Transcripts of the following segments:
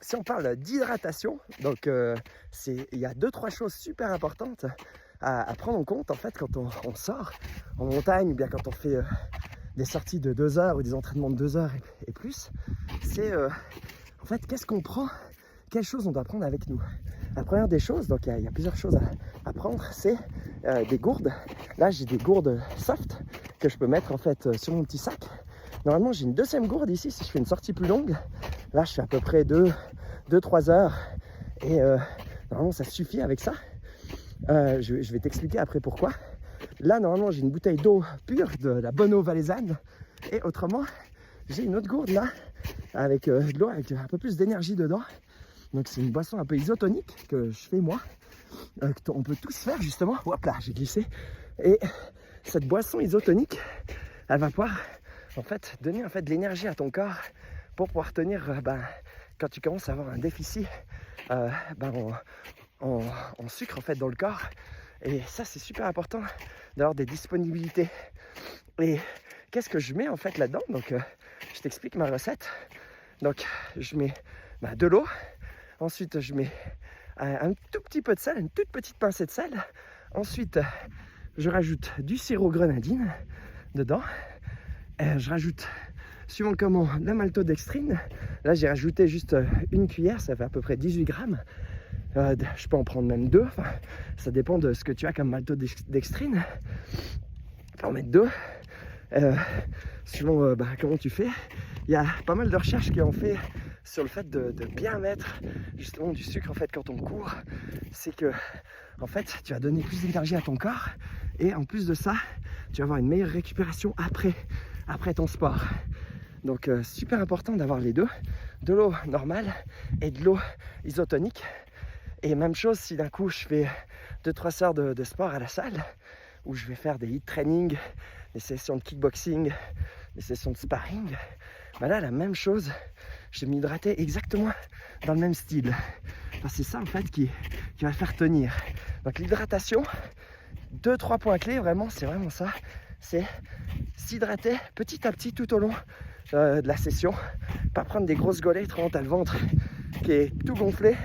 si on parle d'hydratation, donc il y a 2-3 choses super importantes à prendre en compte en fait quand on sort en montagne ou bien quand on fait des sorties de 2 heures ou des entraînements de 2 heures et plus. C'est en fait qu'est-ce qu'on prend, quelles choses on doit prendre avec nous. La première des choses, donc il y a plusieurs choses à prendre, c'est des gourdes. Là j'ai des gourdes soft que je peux mettre en fait sur mon petit sac. Normalement j'ai une deuxième gourde ici si je fais une sortie plus longue. Là je fais à peu près 2-3 heures et normalement ça suffit avec ça. Je vais t'expliquer après pourquoi. Là normalement j'ai une bouteille d'eau pure, de la bonne eau valaisanne, et autrement j'ai une autre gourde là avec de l'eau avec un peu plus d'énergie dedans. Donc c'est une boisson un peu isotonique que je fais moi, on peut tous faire justement. Hop là, j'ai glissé. Et cette boisson isotonique, elle va pouvoir en fait donner en fait de l'énergie à ton corps pour pouvoir tenir quand tu commences à avoir un déficit en sucre en fait dans le corps. Et ça c'est super important d'avoir des disponibilités. Et qu'est-ce que je mets en fait là-dedans? Donc je t'explique ma recette. Donc je mets de l'eau, ensuite je mets un tout petit peu de sel, une toute petite pincée de sel. Ensuite je rajoute du sirop grenadine dedans. Je rajoute, suivant comment, de la maltodextrine. Là j'ai rajouté juste une cuillère, ça fait à peu près 18 grammes. Je peux en prendre même 2, enfin, ça dépend de ce que tu as comme maltodextrine. Tu peux en mettre 2, suivant comment tu fais. Il y a pas mal de recherches qui ont fait sur le fait de bien mettre justement du sucre en fait quand on court. C'est que en fait tu vas donner plus d'énergie à ton corps et en plus de ça tu vas avoir une meilleure récupération après ton sport. Donc super important d'avoir les deux, de l'eau normale et de l'eau isotonique. Et même chose si d'un coup je fais 2-3 heures de sport à la salle, où je vais faire des hit training, des sessions de kickboxing, des sessions de sparring, là la même chose, je vais m'hydrater exactement dans le même style. C'est ça en fait qui va faire tenir. Donc l'hydratation, 2-3 points clés vraiment, c'est vraiment ça, c'est s'hydrater petit à petit tout au long de la session, pas prendre des grosses golées, trop t'as le ventre qui est tout gonflé,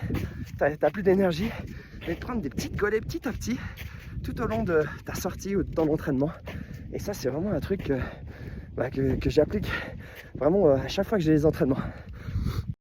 t'as plus d'énergie, mais prendre des petites golées petit à petit tout au long de ta sortie ou de ton entraînement. Et ça c'est vraiment un truc que j'applique vraiment à chaque fois que j'ai les entraînements.